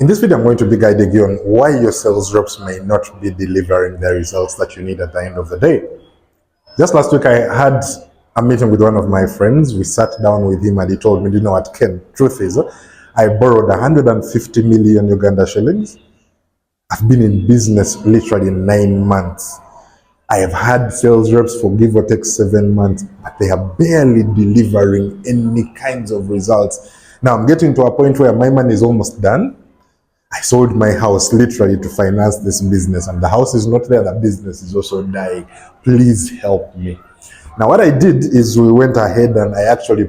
In this video, I'm going to be guiding you on why your sales reps may not be delivering the results that you need at the end of the day. Just last week, I had a meeting with one of my friends. We sat down with him and he told me, you know what, Ken, truth is, I borrowed 150 million Uganda shillings. I've been in business literally 9 months. I have had sales reps for give or take 7 months, but they are barely delivering any kinds of results. Now I'm getting to a point where my money is almost done. I sold my house literally to finance this business, and the house is not there, the business is also dying. Please help me. Now what I did is we went ahead and I actually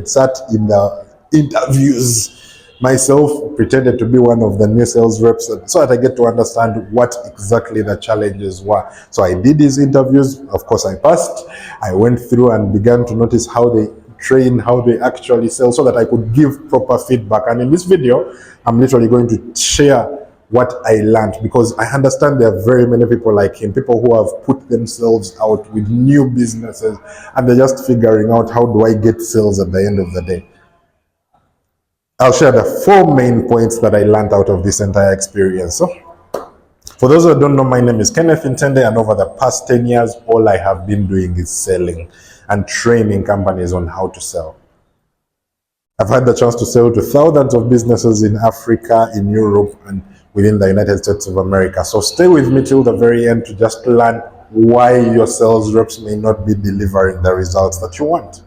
sat in the interviews myself, pretended to be one of the new sales reps so that I get to understand what exactly the challenges were. So I did these interviews. Of course, I passed. I went through and began to notice how they train, how they actually sell, so that I could give proper feedback. And in this video, I'm literally going to share what I learned, because I understand there are very many people like him, people who have put themselves out with new businesses and they're just figuring out, how do I get sales at the end of the day? I'll share the 4 main points that I learned out of this entire experience. So, for those who don't know, my name is Kenneth Ntende, and over the past 10 years, all I have been doing is selling and training companies on how to sell. I've had the chance to sell to thousands of businesses in Africa, in Europe, and within the United States of America. So stay with me till the very end to just learn why your sales reps may not be delivering the results that you want.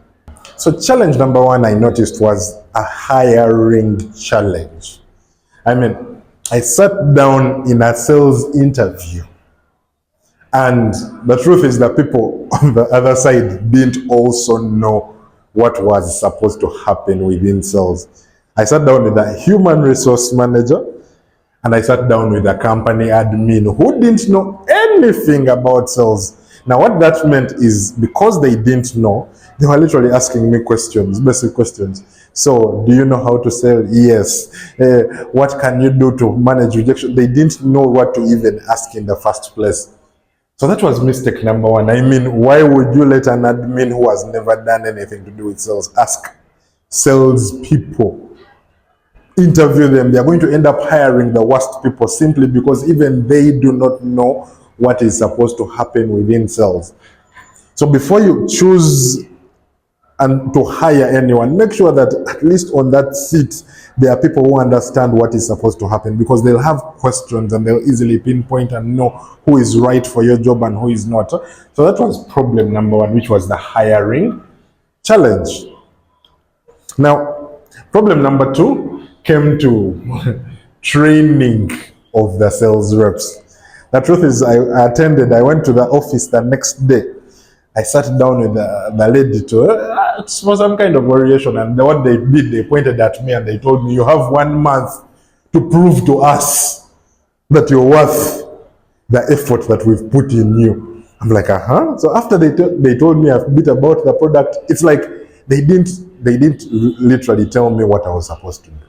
So challenge number 1 I noticed was a hiring challenge. I sat down in a sales interview, and the truth is that people on the other side didn't also know what was supposed to happen within sales. I sat down with a human resource manager and I sat down with a company admin who didn't know anything about sales. Now what that meant is, because they didn't know, they were literally asking me questions, basic questions. So, do you know how to sell? Yes. What can you do to manage rejection? They didn't know what to even ask in the first place. So that was mistake number 1. Why would you let an admin who has never done anything to do with sales ask sales people? Interview them. They are going to end up hiring the worst people, simply because even they do not know what is supposed to happen within sales. So before you choose and to hire anyone, make sure that at least on that seat there are people who understand what is supposed to happen, because they'll have questions and they'll easily pinpoint and know who is right for your job and who is not. So that was problem number 1, which was the hiring challenge. Now, problem number 2 came to training of the sales reps. The truth is, I went to the office the next day. I sat down with the lady for some kind of variation, and what they did, they pointed at me and they told me, you have 1 month to prove to us that you're worth the effort that we've put in you. I'm like, So after they told me a bit about the product, it's like they didn't literally tell me what I was supposed to do,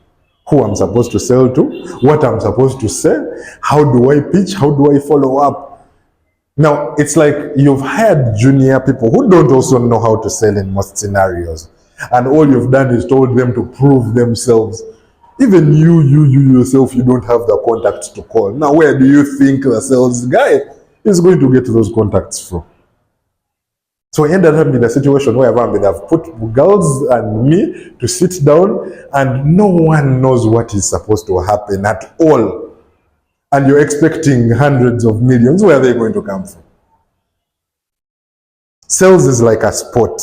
who I'm supposed to sell to, what I'm supposed to say, how do I pitch, how do I follow up. Now, it's like you've hired junior people who don't also know how to sell in most scenarios. And all you've done is told them to prove themselves. Even you yourself, you don't have the contacts to call. Now, where do you think the sales guy is going to get those contacts from? So I ended up in a situation where I've put girls and me to sit down, and no one knows what is supposed to happen at all. And you're expecting hundreds of millions. Where are they going to come from? Sales is like a sport,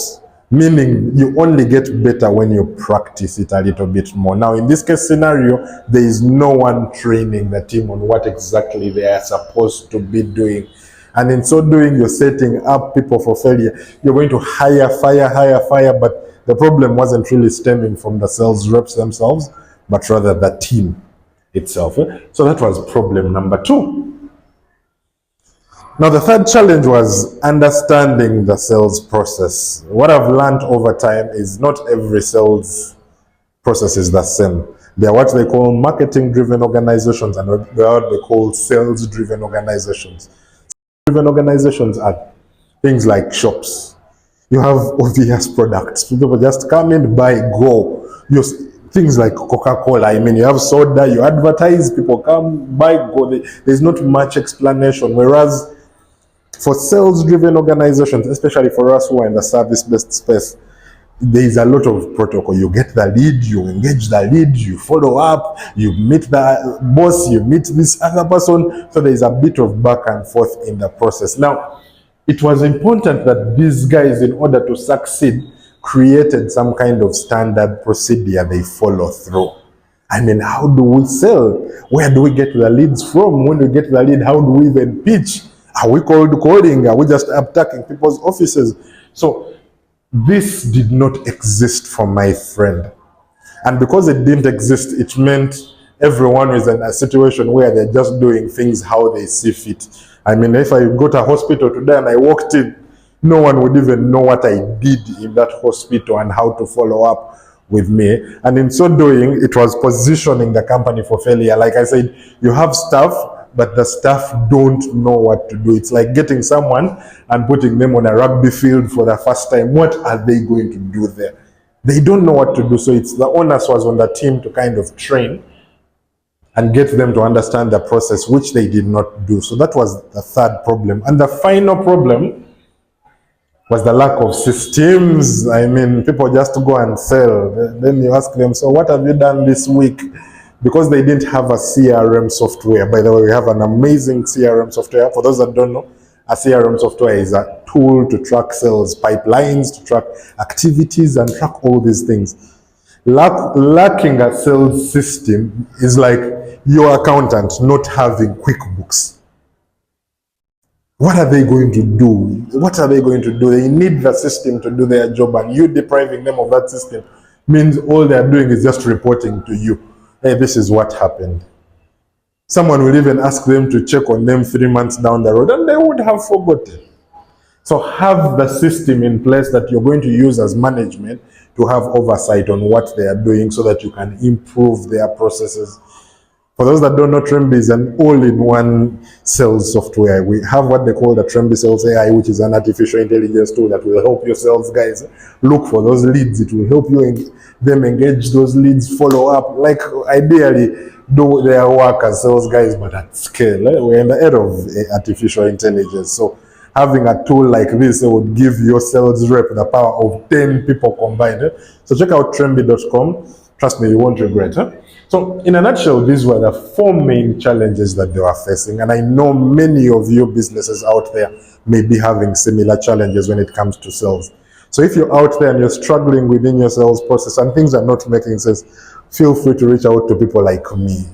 meaning you only get better when you practice it a little bit more. Now, in this case scenario, there is no one training the team on what exactly they are supposed to be doing. And in so doing, you're setting up people for failure. You're going to hire, but the problem wasn't really stemming from the sales reps themselves, but rather the team itself. So that was problem number 2. Now the third challenge was understanding the sales process. What I've learned over time is not every sales process is the same. They are what they call marketing-driven organizations, and they are what they call sales-driven organizations. Sales-driven organizations are things like shops. You have obvious products. People just come in, buy, go. Things like Coca-Cola, I mean, you have soda, you advertise, people come, buy, go. There's not much explanation. Whereas for sales-driven organizations, especially for us who are in the service-based space, there is a lot of protocol. You get the lead, you engage the lead, you follow up, you meet the boss, you meet this other person. So there is a bit of back and forth in the process. Now, it was important that these guys, in order to succeed, created some kind of standard procedure they follow through. I mean, how do we sell? Where do we get the leads from? When we get the lead, how do we even pitch? Are we cold calling? Are we just attacking people's offices? So this did not exist for my friend. And because it didn't exist, it meant everyone is in a situation where they're just doing things how they see fit. I mean, if I go to a hospital today and I walked in, no one would even know what I did in that hospital and how to follow up with me. And in so doing, it was positioning the company for failure. Like I said, you have staff, but the staff don't know what to do. It's like getting someone and putting them on a rugby field for the first time. What are they going to do there? They don't know what to do. So it's the onus was on the team to kind of train and get them to understand the process, which they did not do. So that was the third problem. And the final problem was the lack of systems. I mean, people just go and sell. Then you ask them, so what have you done this week? Because they didn't have a CRM software. By the way, we have an amazing CRM software. For those that don't know, a CRM software is a tool to track sales pipelines, to track activities, and track all these things. Lacking a sales system is like your accountant not having QuickBooks. What are they going to do? What are they going to do? They need the system to do their job, and you depriving them of that system means all they're doing is just reporting to you. Hey, this is what happened. Someone will even ask them to check on them 3 months down the road, and they would have forgotten. So have the system in place that you're going to use as management to have oversight on what they are doing so that you can improve their processes. For those that don't know, Tremby is an all-in-one sales software. We have what they call the Tremby Sales AI, which is an artificial intelligence tool that will help your sales guys look for those leads. It will help you them engage those leads, follow up, like ideally do their work as sales guys, but at scale. We're in the era of artificial intelligence. So having a tool like this would give your sales rep the power of 10 people combined. So check out Tremby.com. Trust me, you won't regret it. So in a nutshell, these were the 4 main challenges that they were facing. And I know many of you businesses out there may be having similar challenges when it comes to sales. So if you're out there and you're struggling within your sales process and things are not making sense, feel free to reach out to people like me.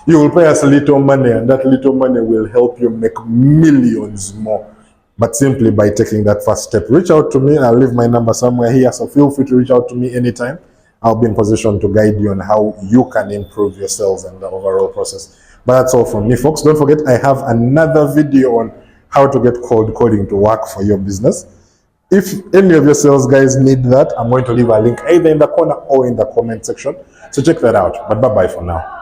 You will pay us little money, and that little money will help you make millions more. But simply by taking that first step. Reach out to me. I'll leave my number somewhere here. So feel free to reach out to me anytime. I'll be in position to guide you on how you can improve your sales and the overall process. But that's all from me, folks. Don't forget, I have another video on how to get cold calling to work for your business. If any of your sales guys need that, I'm going to leave a link either in the corner or in the comment section. So check that out. But bye-bye for now.